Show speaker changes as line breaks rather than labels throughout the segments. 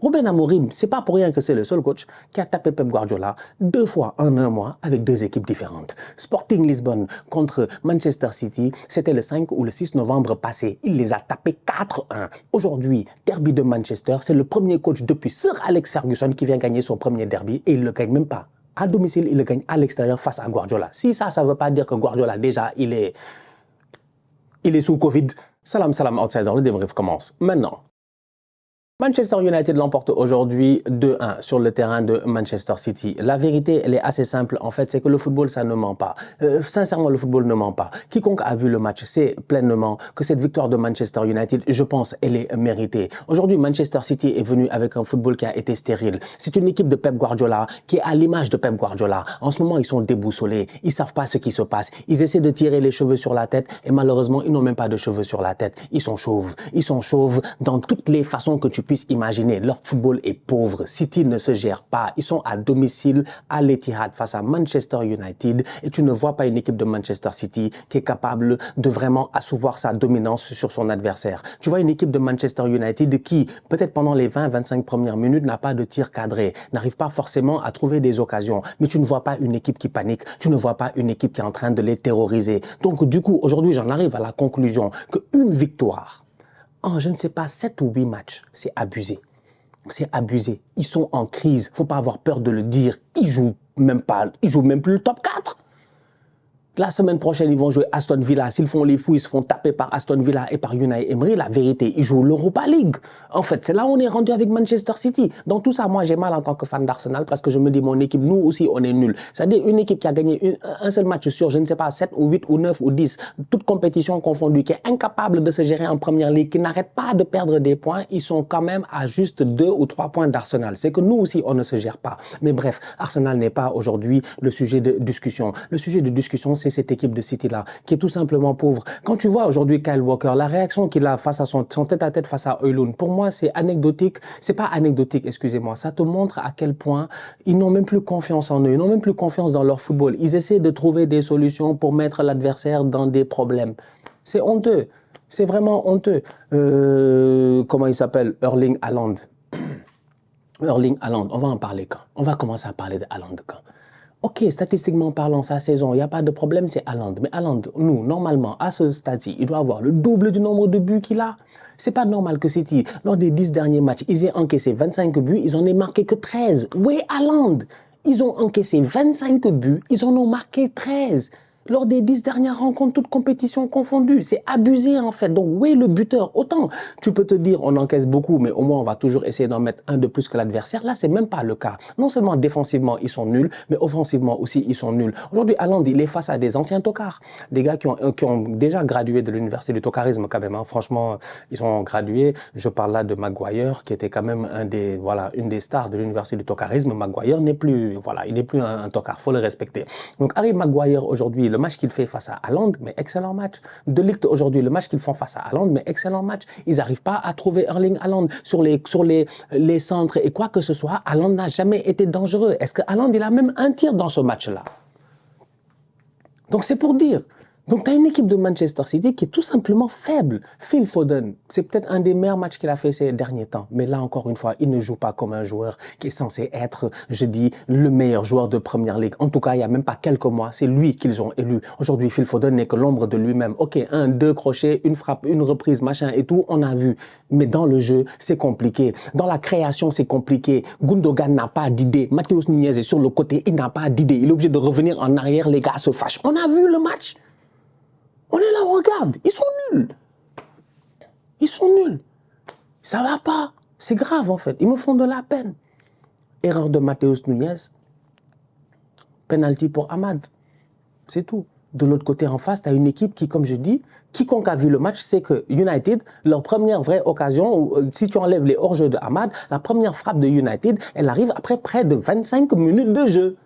Ruben Amorim, c'est pas pour rien que c'est le seul coach qui a tapé Pep Guardiola 2 fois en 1 mois avec 2 équipes différentes. Sporting Lisbonne contre Manchester City, c'était le 5 ou le 6 novembre passé. Il les a tapés 4-1. Aujourd'hui, derby de Manchester, c'est le premier coach depuis Sir Alex Ferguson qui vient gagner son premier derby et il ne le gagne même pas. À domicile, il le gagne à l'extérieur face à Guardiola. Si ça ne veut pas dire que Guardiola, déjà, il est sous Covid. Salam, salam, outsider, le débrief commence maintenant. Manchester United l'emporte aujourd'hui 2-1 sur le terrain de Manchester City. La vérité, elle est assez simple en fait, c'est que le football, ça ne ment pas. Sincèrement, le football ne ment pas. Quiconque a vu le match sait pleinement que cette victoire de Manchester United, je pense, elle est méritée. Aujourd'hui, Manchester City est venu avec un football qui a été stérile. C'est une équipe de Pep Guardiola qui est à l'image de Pep Guardiola. En ce moment, ils sont déboussolés. Ils savent pas ce qui se passe. Ils essaient de tirer les cheveux sur la tête et malheureusement, ils n'ont même pas de cheveux sur la tête. Ils sont chauves. Ils sont chauves dans toutes les façons que tu puisses imaginer. Leur football est pauvre. City ne se gère pas. Ils sont à domicile à l'Etihad face à Manchester United et tu ne vois pas une équipe de Manchester City qui est capable de vraiment assouvoir sa dominance sur son adversaire. Tu vois une équipe de Manchester United qui, peut-être pendant les 20-25 premières minutes, n'a pas de tir cadré, n'arrive pas forcément à trouver des occasions. Mais tu ne vois pas une équipe qui panique. Tu ne vois pas une équipe qui est en train de les terroriser. Donc du coup, aujourd'hui, j'en arrive à la conclusion qu'une victoire en, je ne sais pas, 7 ou 8 matchs, c'est abusé. C'est abusé. Ils sont en crise. Faut pas avoir peur de le dire. Ils jouent même plus le top 4. La semaine prochaine, ils vont jouer Aston Villa. S'ils font les fous, ils se font taper par Aston Villa et par Unai Emery. La vérité, ils jouent l'Europa League. En fait, c'est là où on est rendu avec Manchester City. Dans tout ça, moi, j'ai mal en tant que fan d'Arsenal parce que je me dis, mon équipe, nous aussi, on est nuls. C'est-à-dire une équipe qui a gagné un seul match sur, je ne sais pas, 7 ou 8 ou 9 ou 10, toute compétition confondue, qui est incapable de se gérer en première ligue, qui n'arrête pas de perdre des points, ils sont quand même à juste 2 ou 3 points d'Arsenal. C'est que nous aussi, on ne se gère pas. Mais bref, Arsenal n'est pas aujourd'hui le sujet de discussion. Le sujet de discussion, c'est cette équipe de City-là, qui est tout simplement pauvre. Quand tu vois aujourd'hui Kyle Walker, la réaction qu'il a face à son tête-à-tête face à Højlund, pour moi, c'est anecdotique. C'est pas anecdotique, excusez-moi. Ça te montre à quel point ils n'ont même plus confiance en eux. Ils n'ont même plus confiance dans leur football. Ils essaient de trouver des solutions pour mettre l'adversaire dans des problèmes. C'est honteux. C'est vraiment honteux. Comment il s'appelle? Erling Haaland. Erling Haaland, on va en parler quand? On va commencer à parler de Haaland quand? Ok, statistiquement parlant, sa saison, il n'y a pas de problème, c'est Haaland. Mais Haaland, nous, normalement, à ce stade-ci, il doit avoir le double du nombre de buts qu'il a. C'est pas normal que City, lors des 10 derniers matchs, ils aient encaissé 25 buts, ils en aient marqué que 13. Oui, Haaland, ils ont encaissé 25 buts, ils en ont marqué 13. Lors des 10 dernières rencontres, toutes compétitions confondues. C'est abusé en fait. Donc, oui, le buteur, autant tu peux te dire on encaisse beaucoup, mais au moins on va toujours essayer d'en mettre un de plus que l'adversaire. Là, c'est même pas le cas. Non seulement défensivement, ils sont nuls, mais offensivement aussi, ils sont nuls. Aujourd'hui, Haaland, il est face à des anciens tocards. Des gars qui ont déjà gradué de l'université du tocarisme quand même. Hein. Franchement, ils sont gradués. Je parle là de Maguire, qui était quand même une des stars de l'université du tocarisme. Maguire n'est plus, il n'est plus un tocard. Faut le respecter. Donc, Harry Maguire, aujourd'hui, le match qu'il fait face à Haaland, mais excellent match. De Ligt aujourd'hui, le match qu'ils font face à Haaland, mais excellent match. Ils n'arrivent pas à trouver Erling Haaland sur les centres et quoi que ce soit. Haaland n'a jamais été dangereux. Est-ce que Haaland, il a même un tir dans ce match-là? Donc c'est pour dire. Donc, tu as une équipe de Manchester City qui est tout simplement faible. Phil Foden, c'est peut-être un des meilleurs matchs qu'il a fait ces derniers temps. Mais là, encore une fois, il ne joue pas comme un joueur qui est censé être, je dis, le meilleur joueur de Première Ligue. En tout cas, il n'y a même pas quelques mois, c'est lui qu'ils ont élu. Aujourd'hui, Phil Foden n'est que l'ombre de lui-même. Ok, 1, 2 crochets, une frappe, une reprise, machin et tout, on a vu. Mais dans le jeu, c'est compliqué. Dans la création, c'est compliqué. Gundogan n'a pas d'idée. Matheus Nunes est sur le côté, il n'a pas d'idée. Il est obligé de revenir en arrière, les gars se fâchent. On a vu le match. On est là, on regarde. Ils sont nuls. Ils sont nuls. Ça va pas. C'est grave, en fait. Ils me font de la peine. Erreur de Matheus Nunes. Penalty pour Ahmad. C'est tout. De l'autre côté, en face, tu as une équipe qui, comme je dis, quiconque a vu le match, c'est que United, leur première vraie occasion, si tu enlèves les hors-jeux de Ahmad, la première frappe de United, elle arrive après près de 25 minutes de jeu.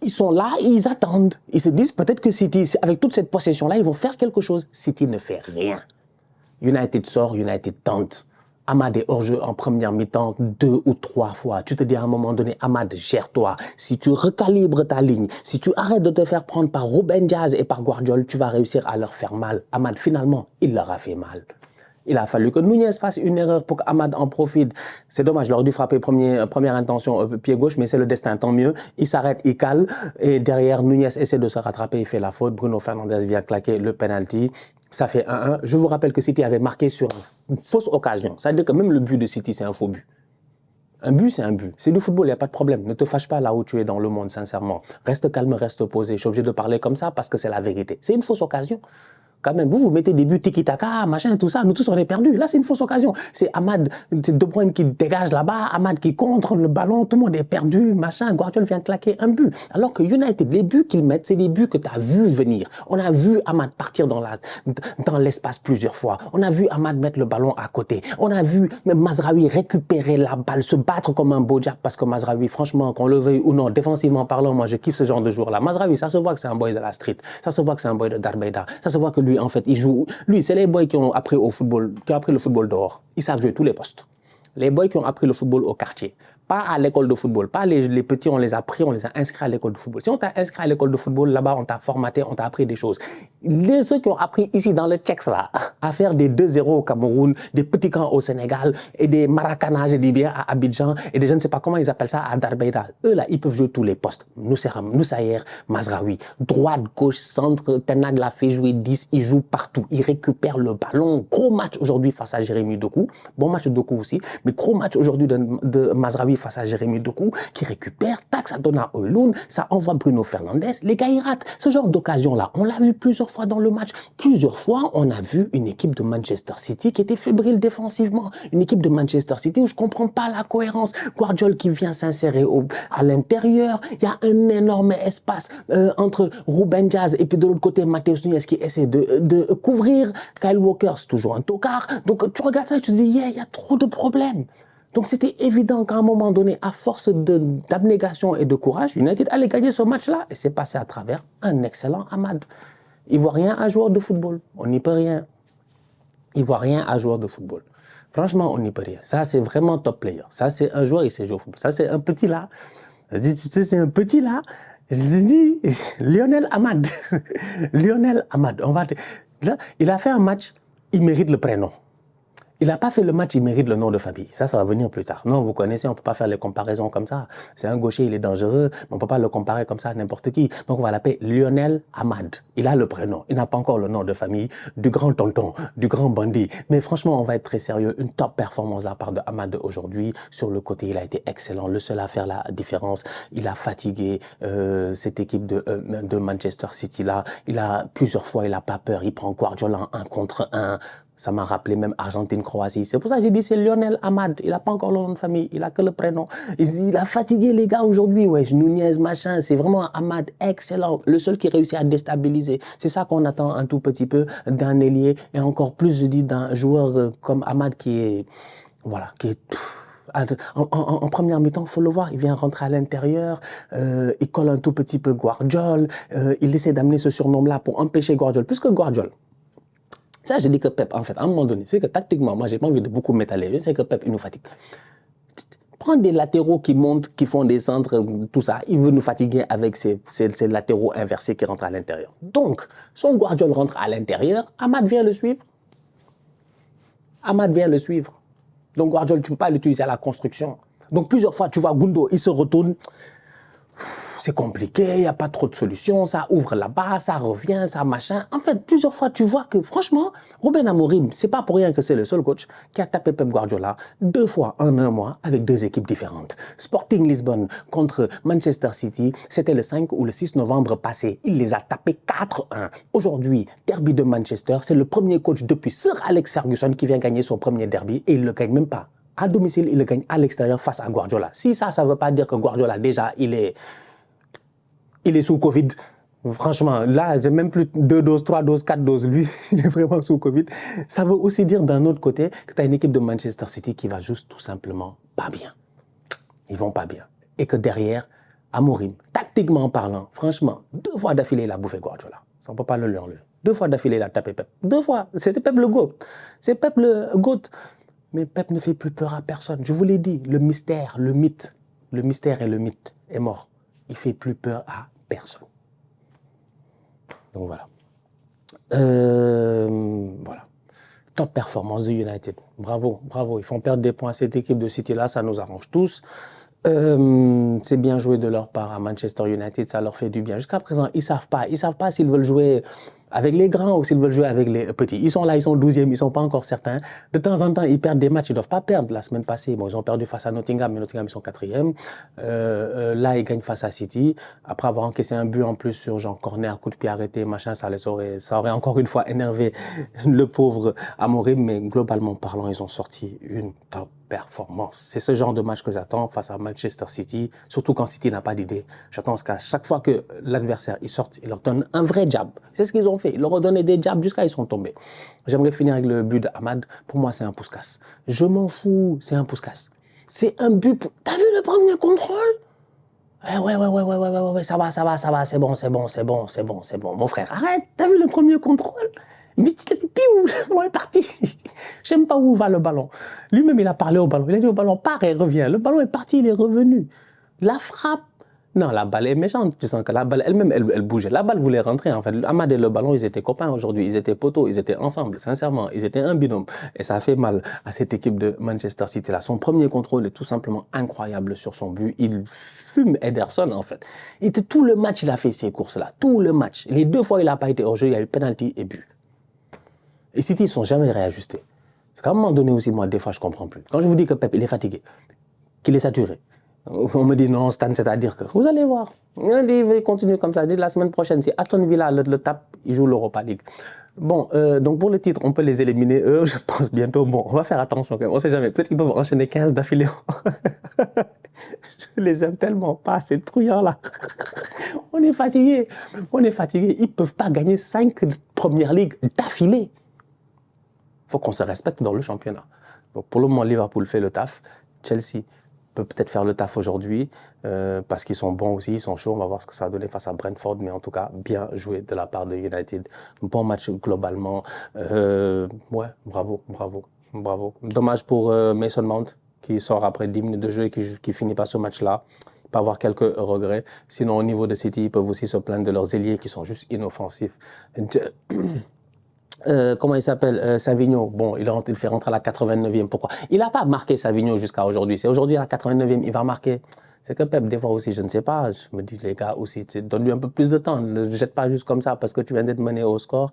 Ils sont là, ils attendent. Ils se disent peut-être que City, avec toute cette possession-là, ils vont faire quelque chose. City ne fait rien. United sort, United tente. Ahmad est hors-jeu en première mi-temps 2 ou 3 fois. Tu te dis à un moment donné, Ahmad, gère-toi. Si tu recalibres ta ligne, si tu arrêtes de te faire prendre par Ruben Dias et par Guardiola, tu vas réussir à leur faire mal. Ahmad, finalement, il leur a fait mal. Il a fallu que Nunez fasse une erreur pour qu'Amad en profite. C'est dommage, il aurait dû frapper première intention pied gauche, mais c'est le destin, tant mieux. Il s'arrête, il cale, et derrière, Nunez essaie de se rattraper, il fait la faute. Bruno Fernandes vient claquer le penalty. Ça fait 1-1. Je vous rappelle que City avait marqué sur une fausse occasion. Ça veut dire que même le but de City, c'est un faux but. Un but, c'est un but. C'est du football, il n'y a pas de problème. Ne te fâche pas là où tu es dans le monde, sincèrement. Reste calme, reste posé. Je suis obligé de parler comme ça parce que c'est la vérité. C'est une fausse occasion. Quand même, vous mettez des buts tiki-taka, machin, tout ça, nous tous on est perdus. Là, c'est une fausse occasion. C'est Amad, c'est De Bruyne qui dégage là-bas, Amad qui contre le ballon, tout le monde est perdu, machin. Guardiola vient claquer un but. Alors que United, les buts qu'ils mettent, c'est des buts que tu as vu venir. On a vu Amad partir dans l'espace plusieurs fois. On a vu Amad mettre le ballon à côté. On a vu Mazraoui récupérer la balle, se battre comme un Bojack, parce que Mazraoui, franchement, qu'on le veuille ou non, défensivement parlant, moi je kiffe ce genre de joueur-là. Mazraoui, ça se voit que c'est un boy de la street. Ça se voit que c'est un boy de Darbeida. Ça se voit que lui, en fait, il joue. Lui, c'est les boys qui ont appris au football, qui ont appris le football dehors. Ils savent jouer tous les postes. Les boys qui ont appris le football au quartier. Pas à l'école de football. Pas les petits, on les a pris, on les a inscrits à l'école de football. Si on t'a inscrit à l'école de football, là-bas, on t'a formaté, on t'a appris des choses. Ceux qui ont appris ici dans le Tchèque, là, à faire des 2-0 au Cameroun, des petits camps au Sénégal, et des maracana, je dis bien, à Abidjan, et des je ne sais pas comment ils appellent ça, à Darbeida. Eux, là, ils peuvent jouer tous les postes. Noussaïr, Mazraoui, droite, gauche, centre, Tenag l'a fait jouer 10, il joue partout. Il récupère le ballon. Gros match aujourd'hui face à Jérémy Doku. Bon match de Doku aussi, mais gros match aujourd'hui de Mazraoui face à Jérémy Doku, qui récupère, tac, ça donne à Højlund, ça envoie Bruno Fernandes, les gars, ils ratent. Ce genre d'occasion-là, on l'a vu plusieurs fois dans le match. Plusieurs fois, on a vu une équipe de Manchester City qui était fébrile défensivement. Une équipe de Manchester City où je ne comprends pas la cohérence. Guardiola qui vient s'insérer à l'intérieur. Il y a un énorme espace entre Ruben Dias et puis de l'autre côté, Matheus Nunes qui essaie de couvrir. Kyle Walker, c'est toujours un tocard. Donc, tu regardes ça et tu te dis, il y a trop de problèmes. Donc, c'était évident qu'à un moment donné, à force d'abnégation et de courage, United allait gagner ce match-là. Et c'est passé à travers un excellent Amad. Ivoirien à joueur de football. On n'y peut rien. Ivoirien à joueur de football. Franchement, on n'y peut rien. Ça, c'est vraiment top player. Ça, c'est un joueur, il sait jouer au football. Ça, c'est un petit là. Tu sais, c'est un petit là. Je te dis, Lionel Amad. Lionel Amad. Là, il a fait un match, il mérite le prénom. Il n'a pas fait le match, il mérite le nom de famille. Ça va venir plus tard. Non, vous connaissez, on ne peut pas faire les comparaisons comme ça. C'est un gaucher, il est dangereux, mais on ne peut pas le comparer comme ça à n'importe qui. Donc, on va l'appeler Lionel Amad. Il a le prénom, il n'a pas encore le nom de famille du grand tonton, du grand bandit. Mais franchement, on va être très sérieux. Une top performance de la part de Amad aujourd'hui. Sur le côté, il a été excellent. Le seul à faire la différence, il a fatigué cette équipe de Manchester City-là. Plusieurs fois, il n'a pas peur. Il prend Guardiola en 1 contre 1. Ça m'a rappelé même Argentine-Croatie. C'est pour ça que j'ai dit c'est Lionel Amad. Il n'a pas encore le nom de famille, il n'a que le prénom. Il a fatigué les gars aujourd'hui. Ouais, Nunez, machin, c'est vraiment Amad excellent. Le seul qui réussit à déstabiliser. C'est ça qu'on attend un tout petit peu d'un ailier. Et encore plus, je dis, d'un joueur comme Amad qui est... Voilà, qui est... En première mi-temps, il faut le voir, il vient rentrer à l'intérieur, il colle un tout petit peu Guardiola, il essaie d'amener ce surnom-là pour empêcher Guardiola. Puisque Guardiola, ça, je dis que Pep, en fait, à un moment donné, c'est que tactiquement, moi, j'ai pas envie de beaucoup m'étaler. C'est que Pep, il nous fatigue. Prends des latéraux qui montent, qui font des centres, tout ça. Il veut nous fatiguer avec ces latéraux inversés qui rentrent à l'intérieur. Donc, son Guardiola rentre à l'intérieur, Amad vient le suivre. Amad vient le suivre. Donc, Guardiola, tu ne peux pas l'utiliser à la construction. Donc, plusieurs fois, tu vois, Gundo, il se retourne. C'est compliqué, il n'y a pas trop de solutions, ça ouvre là-bas, ça revient, ça machin. En fait, plusieurs fois, tu vois que franchement, Ruben Amorim, c'est pas pour rien que c'est le seul coach qui a tapé Pep Guardiola 2 fois en 1 mois avec 2 équipes différentes. Sporting Lisbonne contre Manchester City, c'était le 5 ou le 6 novembre passé. Il les a tapés 4-1. Aujourd'hui, derby de Manchester, c'est le premier coach depuis Sir Alex Ferguson qui vient gagner son premier derby et il ne le gagne même pas. À domicile, il le gagne à l'extérieur face à Guardiola. Si ça ne veut pas dire que Guardiola, déjà, il est sous Covid. Franchement, là, j'ai même plus 2 doses, 3 doses, 4 doses. Lui, il est vraiment sous Covid. Ça veut aussi dire d'un autre côté que tu as une équipe de Manchester City qui va juste tout simplement pas bien. Ils vont pas bien. Et que derrière, Amorim, tactiquement parlant, franchement, 2 fois d'affilée, il a bouffé Guardiola. Ça, on ne peut pas le lui enlever. 2 fois d'affilée, il a tapé Pep. 2 fois. C'était Pep le GOAT. C'est Pep le GOAT. Mais Pep ne fait plus peur à personne. Je vous l'ai dit, le mystère et le mythe est mort. Il ne fait plus peur à personne. Donc voilà. Voilà. top performance de United. Bravo, bravo. Ils font perdre des points à cette équipe de City-là, ça nous arrange tous. C'est bien joué de leur part à Manchester United, ça leur fait du bien. Jusqu'à présent, ils savent pas s'ils veulent jouer avec les grands ou s'ils veulent jouer avec les petits. Ils sont là, ils sont 12e, ils ne sont pas encore certains. De temps en temps, ils perdent des matchs, ils ne doivent pas perdre. La semaine passée, bon, ils ont perdu face à Nottingham, mais Nottingham, ils sont 4e. Là, ils gagnent face à City. Après avoir encaissé un but en plus sur genre corner, coup de pied arrêté, machin, ça aurait encore une fois énervé le pauvre Amorim, mais globalement parlant, ils ont sorti une top performance. C'est ce genre de match que j'attends face à Manchester City, surtout quand City n'a pas d'idée. J'attends qu'à chaque fois que l'adversaire sorte, il leur donne un vrai jab. C'est ce qu'ils ont fait. Ils leur ont donné des jabs jusqu'à ils sont tombés. J'aimerais finir avec le but d'Ahmad. Pour moi, c'est un pouce-casse. Je m'en fous, c'est un pouce-casse. C'est un but. T'as vu le premier contrôle? Ouais, ça va, c'est bon. Mon frère, arrête, t'as vu le premier contrôle? Mais le ballon est parti. J'aime pas où va le ballon. Lui-même, il a parlé au ballon. Il a dit au ballon, pars et reviens. Le ballon est parti, il est revenu. La frappe. Non, la balle est méchante. Tu sens que la balle elle-même, elle bougeait. La balle voulait rentrer. En fait, Ahmad et le ballon, ils étaient copains aujourd'hui. Ils étaient poteaux, ils étaient ensemble. Sincèrement, ils étaient un binôme. Et ça a fait mal à cette équipe de Manchester City là. Son premier contrôle est tout simplement incroyable sur son but. Il fume Ederson en fait. Tout le match, il a fait ces courses-là. Tout le match. Les 2 fois, il n'a pas été hors jeu. Il y a eu penalty et but. Et City, ils ne sont jamais réajustés. Parce qu'à un moment donné aussi, moi, des fois, je ne comprends plus. Quand je vous dis que Pep, il est fatigué, qu'il est saturé, on me dit non, Stan, c'est-à-dire que vous allez voir. On dit, il va continuer comme ça. La semaine prochaine, si Aston Villa le tape, il joue l'Europa League. Bon, donc pour le titre, on peut les éliminer, eux, je pense bientôt. Bon, on va faire attention quand même, on ne sait jamais. Peut-être qu'ils peuvent enchaîner 15 d'affilée. Je les aime tellement pas, ces trouillards-là. On est fatigués. Ils ne peuvent pas gagner 5 premières ligues d'affilée. Il faut qu'on se respecte dans le championnat. Donc pour le moment, Liverpool fait le taf. Chelsea peut peut-être faire le taf aujourd'hui parce qu'ils sont bons aussi, ils sont chauds. On va voir ce que ça va donner face à Brentford. Mais en tout cas, bien joué de la part de United. Bon match globalement. Ouais, bravo. Dommage pour Mason Mount qui sort après 10 minutes de jeu et qui finit pas ce match-là. Il peut avoir quelques regrets. Sinon, au niveau de City, ils peuvent aussi se plaindre de leurs ailiers qui sont juste inoffensifs. Comment il s'appelle Savigno. Bon, il fait rentrer à la 89e. Pourquoi? Il n'a pas marqué Savigno jusqu'à aujourd'hui. C'est aujourd'hui à la 89e, il va marquer. C'est que Pep, des fois aussi, je ne sais pas. Je me dis, les gars aussi, donne-lui un peu plus de temps. Ne le jette pas juste comme ça parce que tu viens d'être mené au score.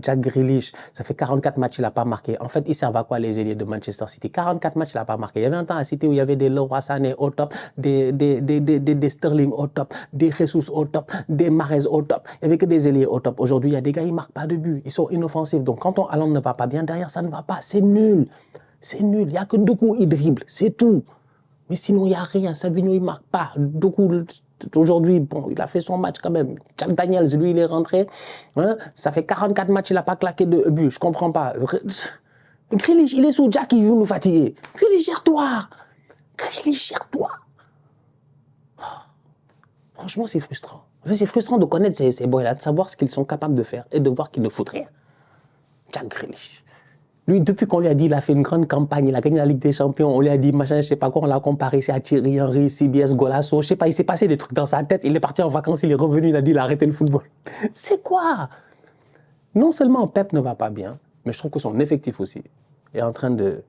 Jack Grealish, ça fait 44 matchs, il n'a pas marqué. En fait, ils servent à quoi les ailiers de Manchester City? 44 matchs, il n'a pas marqué. Il y avait un temps à City où il y avait des Leroy Sané au top, des Sterling au top, des Jesus au top, des Mahrez au top. Il n'y avait que des ailiers au top. Aujourd'hui, il y a des gars, ils ne marquent pas de but. Ils sont inoffensifs. Donc, quand ton Haaland ne va pas bien, derrière, ça ne va pas. C'est nul. C'est nul. Il n'y a que 2 coups, il dribble. C'est tout. Mais sinon, il n'y a rien. Savigno, il ne marque pas. Aujourd'hui, bon, il a fait son match quand même. Jack Daniels, lui, il est rentré. Hein? Ça fait 44 matchs, il n'a pas claqué de but. Je ne comprends pas. Grealish, il est sous Jack, il veut nous fatiguer. Grealish, gère-toi. Franchement, c'est frustrant. En fait, c'est frustrant de connaître ces boys-là, de savoir ce qu'ils sont capables de faire et de voir qu'ils ne foutent rien. Jack Grealish. Lui, depuis qu'on lui a dit, il a fait une grande campagne, il a gagné la Ligue des Champions, on lui a dit, machin, je sais pas quoi, on l'a comparé, c'est à Thierry Henry, CBS, Golasso, je sais pas, il s'est passé des trucs dans sa tête, il est parti en vacances, il est revenu, il a dit, il a arrêté le football. C'est quoi? Non seulement Pep ne va pas bien, mais je trouve que son effectif aussi est en train de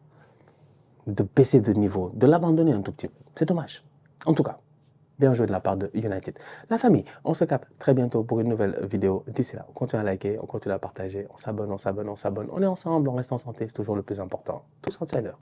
baisser de niveau, de l'abandonner un tout petit peu. C'est dommage. En tout cas, bien joué de la part de United. La famille, on se capte très bientôt pour une nouvelle vidéo. D'ici là, on continue à liker, on continue à partager, on s'abonne. On est ensemble, on reste en santé, c'est toujours le plus important. Tous outsiders.